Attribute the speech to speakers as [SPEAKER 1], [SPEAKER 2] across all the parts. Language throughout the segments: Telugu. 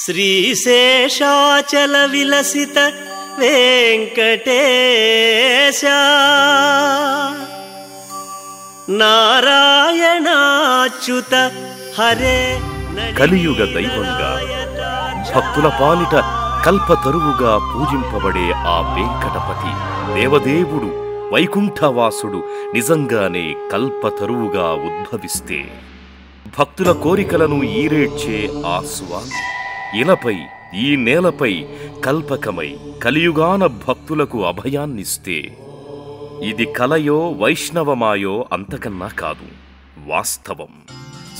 [SPEAKER 1] శ్రీశేషాచల విలసిత వెంకటేశ నారాయణాచ్యుత హరే.
[SPEAKER 2] కలియుగ దైవంగా భక్తుల పాలిట కల్పతరువుగా పూజింపబడే ఆ వెంకటపతి దేవదేవుడు వైకుంఠవాసుడు నిజంగానే కల్పతరువుగా ఉద్భవిస్తే భక్తుల కోరికలను ఈరేడ్చే ఆ స్వామి ఇలపై ఈ నేలపై కల్పకమై కలియుగాన భక్తులకు అభయాన్నిస్తే ఇది కలయో వైష్ణవమాయో అంతకన్నా కాదు, వాస్తవం.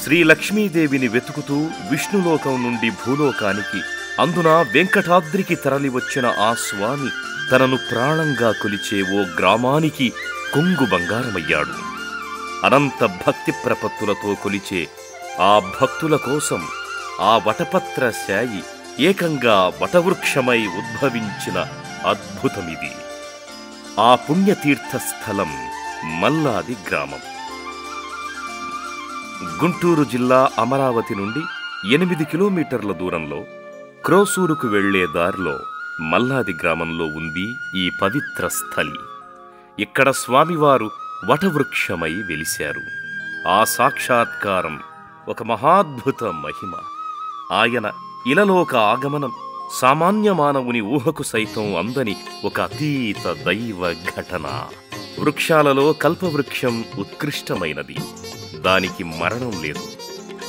[SPEAKER 2] శ్రీ లక్ష్మీదేవిని వెతుకుతూ విష్ణులోకం నుండి భూలోకానికి అందున వెంకటాద్రికి తరలివచ్చిన ఆ స్వామి తనను ప్రాణంగా కొలిచే ఓ గ్రామానికి కొంగు బంగారమయ్యాడు. అనంత భక్తి ప్రపత్తులతో కొలిచే ఆ భక్తుల కోసం ఆ వటపత్ర శాయి ఏకంగా వటవృక్షమై ఉద్భవించిన అద్భుతమిది. ఆ పుణ్యతీర్థస్థలం మల్లాది గ్రామం. గుంటూరు జిల్లా అమరావతి నుండి 8 కిలోమీటర్ల దూరంలో క్రోసూరుకు వెళ్లే దారిలో మల్లాది గ్రామంలో ఉంది ఈ పవిత్ర స్థలి. ఇక్కడ స్వామివారు వటవృక్షమై వెలిశారు. ఆ సాక్షాత్కారం ఒక మహాద్భుత మహిమ. ఆయన ఇలలోక ఆగమనం సామాన్య మానవుని ఊహకు సైతం అందని ఒక అతీత దైవ ఘటన. వృక్షాలలో కల్పవృక్షం ఉత్కృష్టమైనది, దానికి మరణం లేదు.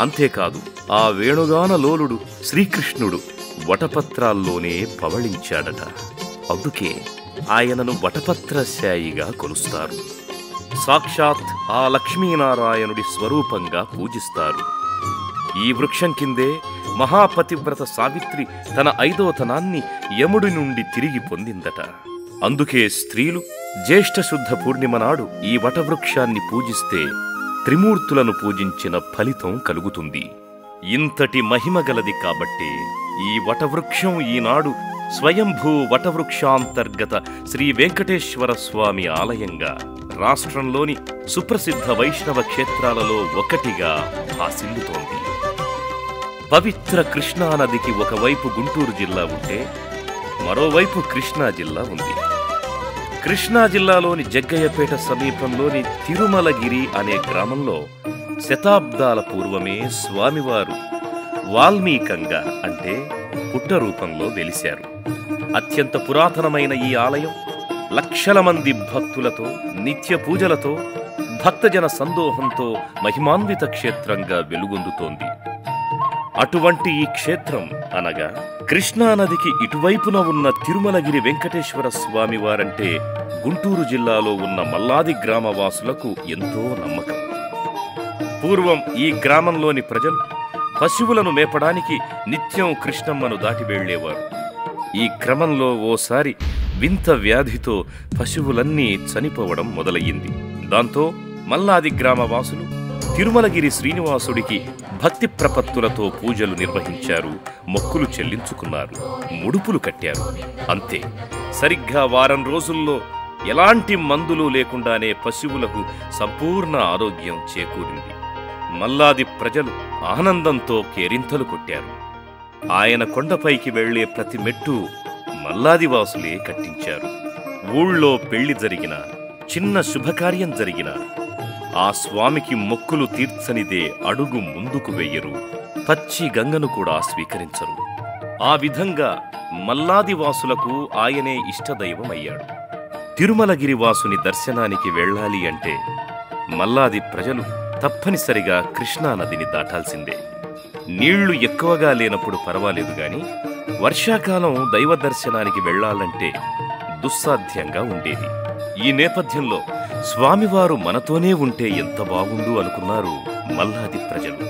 [SPEAKER 2] అంతేకాదు, ఆ వేణుగాన లోలుడు శ్రీకృష్ణుడు వటపత్రాల్లోనే పవళించాడట. అందుకే ఆయనను వటపత్రశాయిగా కొలుస్తారు. సాక్షాత్ ఆ లక్ష్మీనారాయణుడి స్వరూపంగా పూజిస్తారు. ఈ వృక్షం కిందే మహాపతివ్రత సావిత్రి తన 5వతనాన్ని యముడి నుండి తిరిగి పొందిందట. అందుకే స్త్రీలు జ్యేష్ఠ శుద్ధ పూర్ణిమ నాడు ఈ వటవృక్షాన్ని పూజిస్తే త్రిమూర్తులను పూజించిన ఫలితం కలుగుతుంది. ఇంతటి మహిమగలది కాబట్టే ఈ వటవృక్షం ఈనాడు స్వయంభూ వటవృక్షాంతర్గత శ్రీ వెంకటేశ్వర స్వామి ఆలయంగా రాష్ట్రంలోని సుప్రసిద్ధ వైష్ణవ క్షేత్రాలలో ఒకటిగా భాసిల్లుతోంది. పవిత్ర కృష్ణానదికి ఒకవైపు గుంటూరు జిల్లా ఉంటే మరోవైపు కృష్ణా జిల్లా ఉంది. కృష్ణా జిల్లాలోని జగ్గయ్యపేట సమీపంలోని తిరుమలగిరి అనే గ్రామంలో శతాబ్దాల పూర్వమే స్వామివారు వాల్మీకంగా అంటే పుట్ట రూపంలో వెలిశారు. అత్యంత పురాతనమైన ఈ ఆలయం లక్షల మంది భక్తులతో నిత్య పూజలతో భక్తజన సందోహంతో మహిమాన్విత క్షేత్రంగా వెలుగొందుతోంది. అటువంటి ఈ క్షేత్రం అనగా కృష్ణానదికి ఇటువైపున ఉన్న తిరుమలగిరి వెంకటేశ్వర స్వామివారంటే గుంటూరు జిల్లాలో ఉన్న మల్లాది గ్రామవాసులకు ఎంతో నమ్మకం. పూర్వం ఈ గ్రామంలోని ప్రజలు పశువులను మేపడానికి నిత్యం కృష్ణమ్మను దాటి వెళ్లేవారు. ఈ క్రమంలో ఓసారి వింత వ్యాధితో పశువులన్నీ చనిపోవడం మొదలయ్యింది. దాంతో మల్లాది గ్రామవాసులు తిరుమలగిరి శ్రీనివాసుడికి భక్తి ప్రపత్తులతో పూజలు నిర్వహించారు, మొక్కులు చెల్లించుకున్నారు, ముడుపులు కట్టారు. అంతే, సరిగ్గా వారం రోజుల్లో ఎలాంటి మందులు లేకుండానే పశువులకు సంపూర్ణ ఆరోగ్యం చేకూరింది. మల్లాది ప్రజలు ఆనందంతో కేరింతలు కొట్టారు. ఆయన కొండపైకి వెళ్లే ప్రతి మెట్టు మల్లాదివాసులే కట్టించారు. ఊళ్ళో పెళ్లి జరిగిన, చిన్న శుభకార్యం జరిగిన ఆ స్వామికి మొక్కులు తీర్చనిదే అడుగు ముందుకు వెయ్యరు, పచ్చి గంగను కూడా స్వీకరించరు. ఆ విధంగా మల్లాదివాసులకు ఆయనే ఇష్టదైవమయ్యాడు. తిరుమలగిరివాసుని దర్శనానికి వెళ్ళాలి అంటే మల్లాది ప్రజలు తప్పనిసరిగా కృష్ణానదిని దాటాల్సిందే. నీళ్లు ఎక్కువగా లేనప్పుడు పర్వాలేదు గాని వర్షాకాలం దైవ దర్శనానికి వెళ్లాలంటే దుస్సాధ్యంగా ఉండేది. ఈ నేపథ్యంలో స్వామివారు మనతోనే ఉంటే ఎంత బాగుండు అనుకున్నారు మల్లాది ప్రజలు.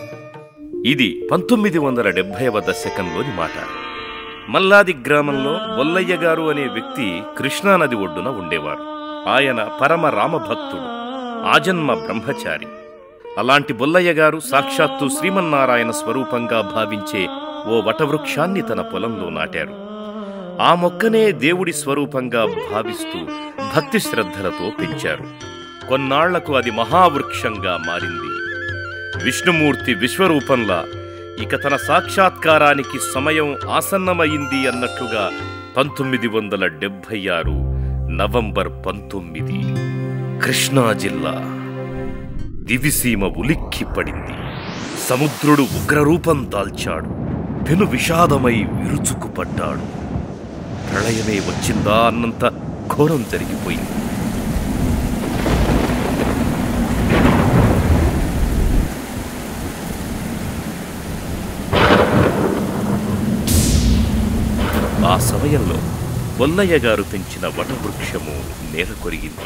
[SPEAKER 2] ఇది 1970వ దశకంలోని మాట. మల్లాది గ్రామంలో బొల్లయ్య గారు అనే వ్యక్తి కృష్ణానది ఒడ్డున ఉండేవారు. ఆయన పరమ రామభక్తుడు, ఆజన్మ బ్రహ్మచారి. అలాంటి బొల్లయ్య గారు సాక్షాత్తు శ్రీమన్నారాయణ స్వరూపంగా భావించే ఓ వటవృక్షాన్ని తన పొలంలో నాటారు. ఆ మొక్కనే దేవుడి స్వరూపంగా భావిస్తూ భక్తి శ్రద్ధలతో పెంచారు. కొన్నాళ్లకు అది మహావృక్షంగా మారింది. విష్ణుమూర్తి విశ్వరూపంలా ఇక తన సాక్షాత్కారానికి సమయం ఆసన్నమైంది అన్నట్లుగా 1976 నవంబర్ 19 కృష్ణా జిల్లా దివిసీమ ఉలిక్కిపడింది. సముద్రుడు ఉగ్రరూపం దాల్చాడు. పెను విషాదమై విరుచుకుపడ్డాడు. ప్రళయమే వచ్చిందా అన్నంత ఘోరం జరిగిపోయింది. ఆ సమయంలో బొల్లయ్య గారు పెంచిన వటవృక్షము నేల కొరిగింది.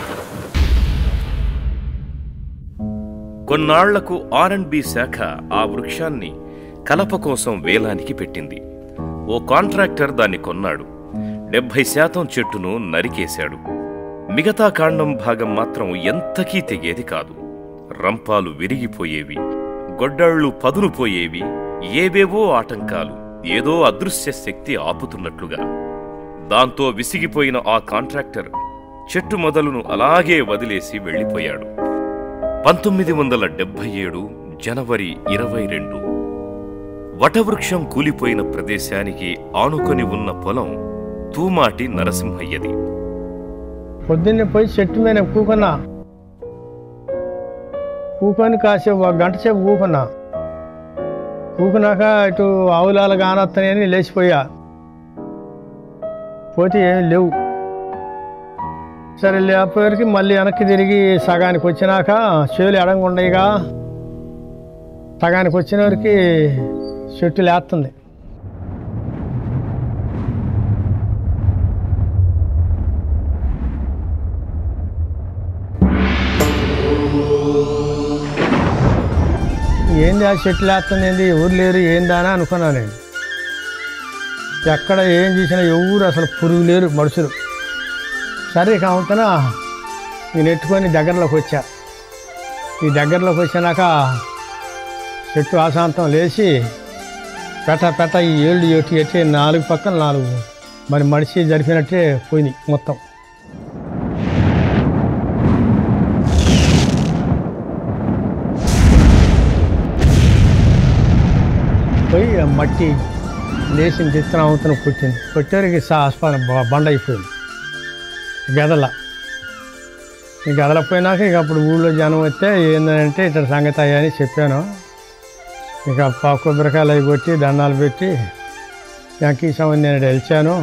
[SPEAKER 2] కొన్నాళ్లకు R&B శాఖ ఆ వృక్షాన్ని కలప కోసం వేలానికి పెట్టింది. ఓ కాంట్రాక్టర్ దాన్ని కొన్నాడు. 70% చెట్టును నరికేశాడు. మిగతా కాండం భాగం మాత్రం ఎంతకీ తెగేది కాదు. రంపాలు విరిగిపోయేవి, గొడ్డాళ్లు పదునుపోయేవి, ఏవేవో ఆటంకాలు, ఏదో అదృశ్య శక్తి ఆపుతున్నట్లుగా. దాంతో విసిగిపోయిన ఆ కాంట్రాక్టర్ చెట్టు మొదలును అలాగే వదిలేసి వెళ్లిపోయాడు. 1977 జనవరి 22 వటవృక్షం కూలిపోయిన ప్రదేశానికి ఆనుకొని ఉన్న పొలం తూమాటి నరసింహయ్యది.
[SPEAKER 3] పొద్దున్నే పోయి చెట్టు మీద కూకొని కాసేపు 1 గంట సేపు కూకున్నాక ఇటు ఆవులాలు కానొస్తాయని లేచిపోయా. పోతే ఏమి లేవు. సరే లేకపోయేసరికి మళ్ళీ వెనక్కి తిరిగి సగానికి వచ్చినాక చేలు ఎడంగుండయిగా సగానికి వచ్చినవరికి చెట్టు లేస్తుంది. ఏంది ఆ చెట్టు లేస్తుంది, ఏంది ఎవరు లేరు ఏందా అని అనుకున్నాను నేను. ఎక్కడ ఏం చేసినా ఎవరు అసలు పురుగు లేరు మనుషులు. సరే కావుతున నేను ఎట్టుకొని దగ్గరలోకి వచ్చా. ఈ దగ్గరలోకి వచ్చినాక చెట్టు ఆశాంతం లేచి పెట్ట ఈ ఏళ్ళు ఎట్టి 4 పక్కన 4 మరి మనిషి జరిపినట్టే పోయింది మొత్తం. పోయి మట్టి లేచిన తిత్తనం అవుతున్న కొట్టింది. కొట్టేరికి బండ అయిపోయింది గదల పోయినాక ఇక అప్పుడు ఊళ్ళో జనం వస్తే ఏంటంటే ఇట్లా సంగతి అయ్యని చెప్పాను. ఇక కొబ్బరికాయలు అవి కొట్టి దండాలు పెట్టి వెంకీసమని నేను గెలిచాను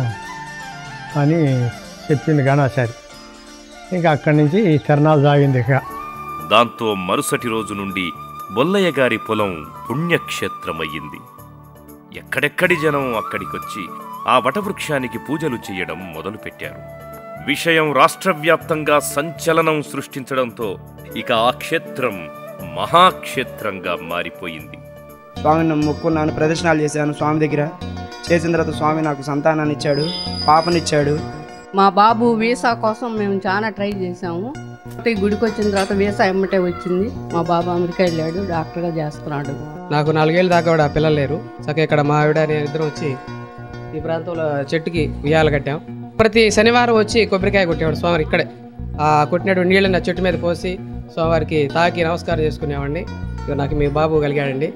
[SPEAKER 3] అని చెప్పింది గణాచారి. ఇక అక్కడి నుంచి తిరణాలు సాగింది. ఇక
[SPEAKER 2] దాంతో మరుసటి రోజు నుండి బొల్లయ్య గారి పొలం పుణ్యక్షేత్రమయ్యింది. ఎక్కడెక్కడి జనం అక్కడికొచ్చి ఆ వటవృక్షానికి పూజలు చేయడం మొదలుపెట్టారు. విషయం రాష్ట్రవ్యాప్తంగా సంచలనం సృష్టించడంతో ఇక ఆ క్షేత్రం మహాక్షేత్రంగా మారిపోయింది.
[SPEAKER 4] స్వామిని మొక్కున్నాను, ప్రదర్శనలు చేశాను స్వామి దగ్గర. చేసిన తర్వాత స్వామి నాకు సంతానాన్ని ఇచ్చాడు, పాపనిచ్చాడు.
[SPEAKER 5] మా బాబు వీసా కోసం మేము చాలా ట్రై చేసాము. గుడికి వచ్చిన తర్వాత వీసా ఎమ్మటే వచ్చింది. మా బాబు అమెరికా వెళ్ళాడు, డాక్టర్గా చేస్తున్నాడు.
[SPEAKER 6] నాకు 4 ఏళ్ళు దాకా కూడా పిల్లలు లేరు. చక్కగా ఇక్కడ మా ఆవిడ నేను ఇద్దరం వచ్చి ఈ ప్రాంతంలో చెట్టుకి ఉయ్యాలు కట్టాం. ప్రతి శనివారం వచ్చి కొబ్బరికాయ కొట్టేవాడు స్వామి. ఇక్కడే ఆ కొట్టినటువంటి నీళ్ళని నా చెట్టు మీద పోసి స్వామివారికి తాకి నమస్కారం చేసుకునేవాడిని. నాకు మీ బాబు కలిగాడండి.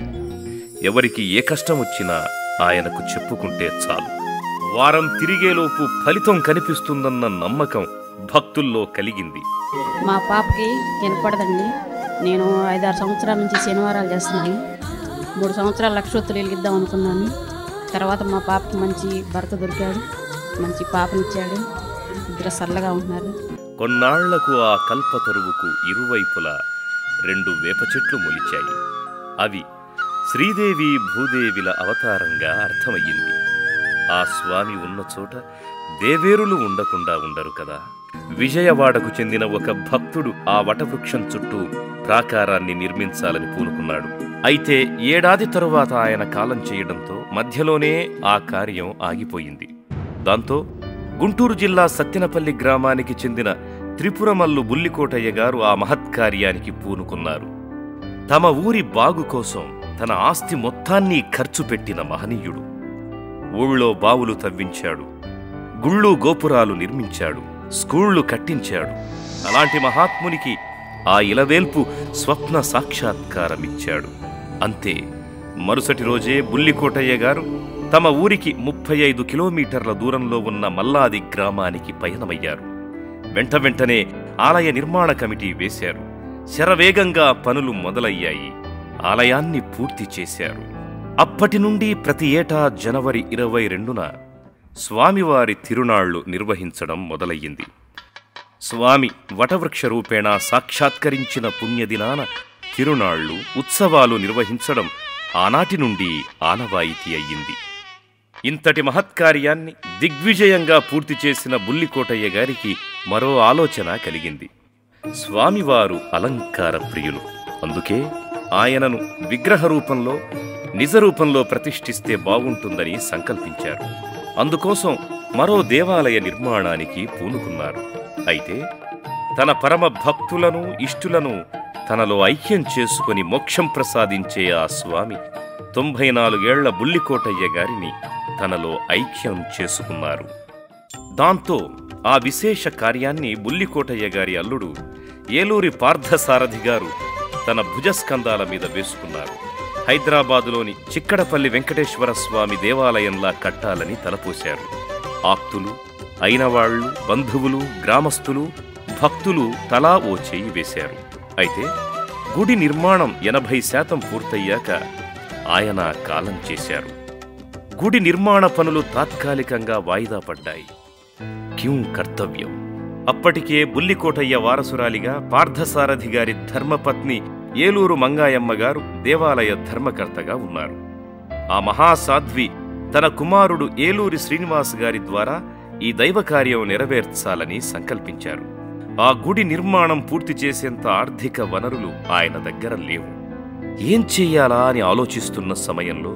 [SPEAKER 2] ఎవరికి ఏ కష్టం వచ్చినా ఆయనకు చెప్పుకుంటే చాలు. వారం తిరిగేలోపు ఫలితం కనిపిస్తుందన్న నమ్మకం భక్తుల్లో కలిగింది.
[SPEAKER 7] మా పాపకి వినపడదండి. నేను 5-6 సంవత్సరాల నుంచి శనివారాలు చేస్తున్నాను. 3 సంవత్సరాలు లక్షొత్తులు వెలిగిద్దాం అనుకున్నాను. తర్వాత మా పాపకి మంచి భర్త దొరికాడు, మంచి పాపనిచ్చాడు. ఇద్దరు సల్లగా ఉన్నారు.
[SPEAKER 2] కొన్నాళ్లకు ఆ కల్పతరువుకు ఇరువైపులా 2 వేప చెట్లు మొలిచాయి. అవి శ్రీదేవి భూదేవిల అవతారంగా అర్థమయ్యింది. ఆ స్వామి ఉన్న చోట దేవేరులు ఉండకుండా ఉండరు కదా. విజయవాడకు చెందిన ఒక భక్తుడు ఆ వటవృక్షం చుట్టూ ప్రాకారాన్ని నిర్మించాలని పూనుకున్నాడు. అయితే ఏడాది తరువాత ఆయన కాలం చేయడంతో మధ్యలోనే ఆ కార్యం ఆగిపోయింది. దాంతో గుంటూరు జిల్లా సత్తెనపల్లి గ్రామానికి చెందిన త్రిపురమల్లు బుల్లికోటయ్య గారు ఆ మహత్కార్యానికి పూనుకున్నారు. తమ ఊరి బాగు కోసం తన ఆస్తి మొత్తాన్ని ఖర్చు పెట్టిన మహనీయుడు. ఊళ్ళో బావులు తవ్వించాడు, గుళ్ళు గోపురాలు నిర్మించాడు, స్కూళ్లు కట్టించాడు. అలాంటి మహాత్మునికి ఆ ఇలవేల్పు స్వప్న సాక్షాత్కారమిచ్చాడు. అంతే, మరుసటి రోజే బుల్లికోటయ్య గారు తమ ఊరికి 35 కిలోమీటర్ల దూరంలో ఉన్న మల్లాది గ్రామానికి పయనమయ్యారు. వెంటనే ఆలయ నిర్మాణ కమిటీ వేశారు. శరవేగంగా పనులు మొదలయ్యాయి. ఆలయాన్ని పూర్తి చేశారు. అప్పటి నుండి ప్రతి ఏటా జనవరి 22న స్వామివారి తిరునాళ్లు నిర్వహించడం మొదలయ్యింది. స్వామి వటవృక్ష రూపేణా సాక్షాత్కరించిన పుణ్యదినాన తిరునాళ్లు, ఉత్సవాలు నిర్వహించడం ఆనాటి నుండి ఆనవాయితీ అయ్యింది. ఇంతటి మహత్కార్యాన్ని దిగ్విజయంగా పూర్తి చేసిన బుల్లికోటయ్య గారికి మరో ఆలోచన కలిగింది. స్వామివారు అలంకార ప్రియులు. అందుకే ఆయనను విగ్రహ రూపంలో, నిజ రూపంలో ప్రతిష్ఠిస్తే బాగుంటుందని సంకల్పించారు. అందుకోసం మరో దేవాలయ నిర్మాణానికి పూనుకున్నారు. అయితే తన పరమ భక్తులను, ఇష్టులను తనలో ఐక్యం చేసుకుని మోక్షం ప్రసాదించే ఆ స్వామి 94 ఏళ్ల బుల్లికోటయ్య గారిని తనలో ఐక్యం చేసుకున్నారు. దాంతో ఆ విశేష కార్యాన్ని బుల్లికోటయ్య గారి అల్లుడు ఏలూరి పార్థసారథి గారు తన భుజస్కంధాల మీద వేసుకున్నారు. హైదరాబాదులోని చిక్కడపల్లి వెంకటేశ్వర స్వామి దేవాలయంలా కట్టాలని తలపోశారు. ఆప్తులు, అయినవాళ్లు, బంధువులు, గ్రామస్తులు, భక్తులు తలా ఓ చెయ్యి వేశారు. అయితే గుడి నిర్మాణం 80% పూర్తయ్యాక ఆయన కాలం చేశారు. గుడి నిర్మాణ పనులు తాత్కాలికంగా వాయిదా పడ్డాయి. క్యూ కర్తవ్యం. అప్పటికే బుల్లికోటయ్య వారసురాలిగా పార్థసారథి గారి ధర్మపత్ని ఏలూరు మంగాయమ్మ గారు దేవాలయ ధర్మకర్తగా ఉన్నారు. ఆ మహాసాధ్వి తన కుమారుడు ఏలూరి శ్రీనివాస్ గారి ద్వారా ఈ దైవకార్యం నెరవేర్చాలని సంకల్పించారు. ఆ గుడి నిర్మాణం పూర్తి చేసేంత ఆర్థిక వనరులు ఆయన దగ్గర లేవు. ఏం చెయ్యాలా అని ఆలోచిస్తున్న సమయంలో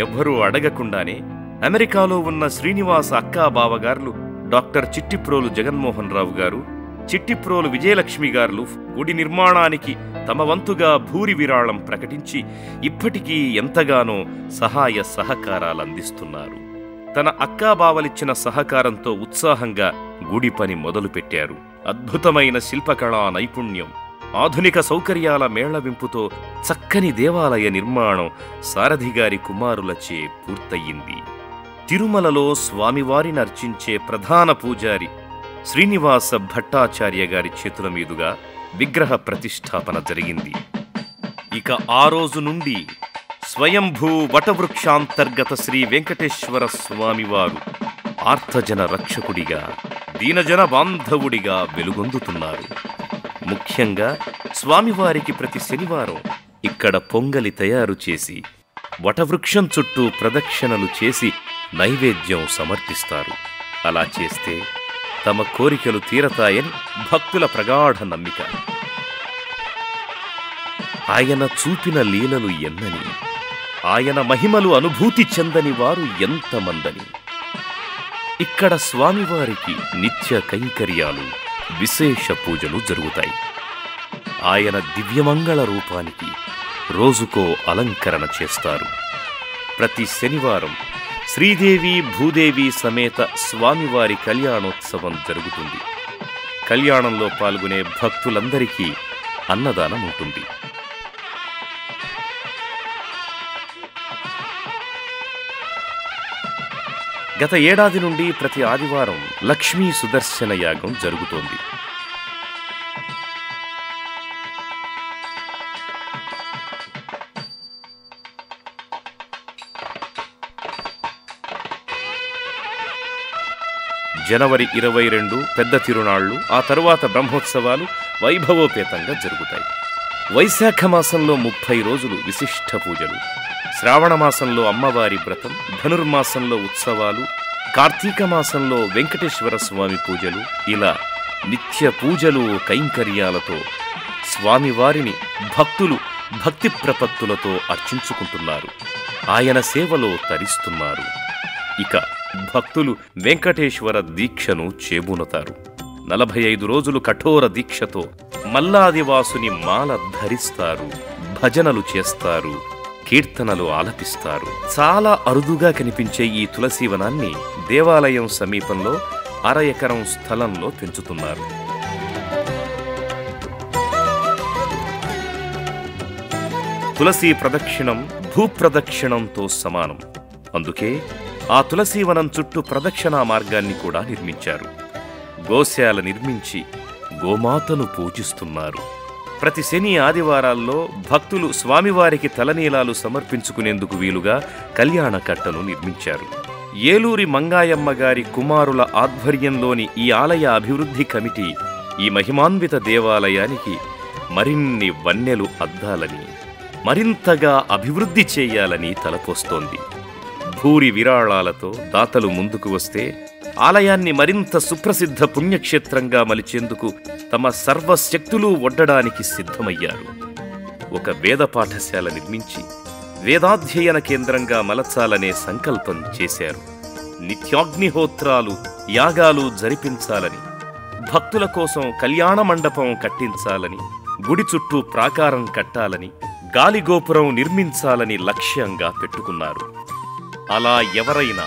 [SPEAKER 2] ఎవ్వరూ అడగకుండానే అమెరికాలో ఉన్న శ్రీనివాస అక్కా బావగారులు డాక్టర్ చిట్టిప్రోలు జగన్మోహన్ రావు గారు, చిట్టిప్రోలు విజయలక్ష్మి గారు గుడి నిర్మాణానికి తమ వంతుగా భూరి విరాళం ప్రకటించి ఇప్పటికీ ఎంతగానో సహాయ సహకారాలందిస్తున్నారు. తన అక్కాబావలిచ్చిన సహకారంతో ఉత్సాహంగా గుడి పని మొదలుపెట్టారు. అద్భుతమైన శిల్పకళా నైపుణ్యం, ఆధునిక సౌకర్యాల మేళవింపుతో చక్కని దేవాలయ నిర్మాణం సారథిగారి కుమారులచే పూర్తయింది. తిరుమలలో స్వామివారిని అర్చించే ప్రధాన పూజారి శ్రీనివాస భట్టాచార్య గారి చేతుల మీదుగా విగ్రహ ప్రతిష్టాపన జరిగింది. ఇక ఆ రోజు నుండి స్వయంభూ వటవృక్షాంతర్గత శ్రీ వెంకటేశ్వర స్వామివారు ఆర్తజన రక్షకుడిగా, దీనజన బాంధవుడిగా వెలుగొందుతున్నారు. ముఖ్యంగా స్వామివారికి ప్రతి శనివారం ఇక్కడ పొంగలి తయారు చేసి వటవృక్షం చుట్టూ ప్రదక్షిణలు చేసి నైవేద్యం సమర్పిస్తారు. అలా చేస్తే తమ కోరికలు తీరతాయని భక్తుల ప్రగాఢ నమ్మిక. ఆయన చూపిన లీలలు ఎన్నని, ఆయన మహిమలు అనుభూతి చెందని వారు ఎంతమందని. ఇక్కడ స్వామివారికి నిత్య కైంకర్యాలు, విశేష పూజలు జరుగుతాయి. ఆయన దివ్యమంగళ రూపానికి రోజుకో అలంకరణ చేస్తారు. ప్రతి శనివారం శ్రీదేవి భూదేవి సమేత స్వామివారి కళ్యాణోత్సవం జరుగుతుంది. కళ్యాణంలో పాల్గొనే భక్తులందరికీ అన్నదానం ఉంటుంది. గత ఏడాది నుండి ప్రతి ఆదివారం లక్ష్మీ సుదర్శన యాగం జరుగుతోంది. జనవరి 22 పెద్ద తిరునాళ్లు, ఆ తరువాత బ్రహ్మోత్సవాలు వైభవోపేతంగా జరుగుతాయి. వైశాఖ మాసంలో 30 రోజులు విశిష్ట పూజలు, శ్రావణ మాసంలో అమ్మవారి వ్రతం, ధనుర్మాసంలో ఉత్సవాలు, కార్తీక మాసంలో వెంకటేశ్వర స్వామి పూజలు, ఇలా నిత్య పూజలు కైంకర్యాలతో స్వామివారిని భక్తులు భక్తి ప్రపత్తులతో అర్చించుకుంటున్నారు. ఆయన సేవలో తరిస్తున్నారు. ఇక భక్తులు వెంకటేశ్వర దీక్షను చేబూనుతారు. 45 రోజులు కఠోర దీక్షతో మల్లాదివాసుని మాల ధరిస్తారు, భజనలు చేస్తారు, కీర్తనలు ఆలపిస్తారు. చాలా అరుదుగా కనిపించే ఈ తులసీవనాన్ని దేవాలయం సమీపంలో 1/2 ఎకరం స్థలంలో పెంచుతున్నారు. తులసీ ప్రదక్షిణం భూప్రదక్షిణంతో సమానం. అందుకే ఆ తులసీవనం చుట్టూ ప్రదక్షిణా మార్గాన్ని కూడా నిర్మించారు. గోశాల నిర్మించి గోమాతను పూజిస్తున్నారు. ప్రతి శని ఆదివారాల్లో భక్తులు స్వామివారికి తలనీలాలు సమర్పించుకునేందుకు వీలుగా కళ్యాణ కట్టను నిర్మించారు. ఏలూరి మంగాయమ్మ గారి కుమారుల ఆధ్వర్యంలోని ఈ ఆలయ అభివృద్ధి కమిటీ ఈ మహిమాన్విత దేవాలయానికి మరిన్ని వన్నెలు అద్దాలని, మరింతగా అభివృద్ధి చేయాలని తలపోస్తోంది. భూరి విరాళాలతో దాతలు ముందుకు వస్తే ఆలయాన్ని మరింత సుప్రసిద్ధ పుణ్యక్షేత్రంగా మలిచేందుకు తమ సర్వశక్తులు ఒడ్డడానికి సిద్ధమయ్యారు. ఒక వేద పాఠశాల నిర్మించి వేదాధ్యయన కేంద్రంగా మలచాలనే సంకల్పం చేశారు. నిత్యాగ్నిహోత్రాలు, యాగాలు జరిపించాలని, భక్తుల కోసం కళ్యాణ మండపం కట్టించాలని, గుడి చుట్టూ ప్రాకారం కట్టాలని, గాలిగోపురం నిర్మించాలని లక్ష్యంగా పెట్టుకున్నారు. అలా ఎవరైనా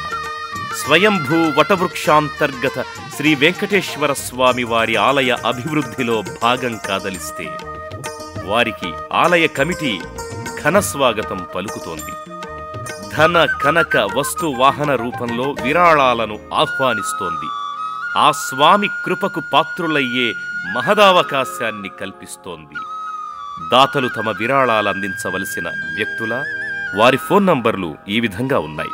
[SPEAKER 2] స్వయంభూ వటవృక్షాంతర్గత శ్రీ వెంకటేశ్వర స్వామి వారి ఆలయ అభివృద్ధిలో భాగం కాదలిస్తే వారికి ఆలయ కమిటీ ఘనస్వాగతం పలుకుతోంది. ధన కనక వస్తు వాహన రూపంలో విరాళాలను ఆహ్వానిస్తోంది. ఆ స్వామి కృపకు పాత్రులయ్యే మహదావకాశాన్ని కల్పిస్తోంది. దాతలు తమ విరాళాలందించవలసిన వ్యక్తుల, వారి ఫోన్ నంబర్లు ఈ విధంగా ఉన్నాయి.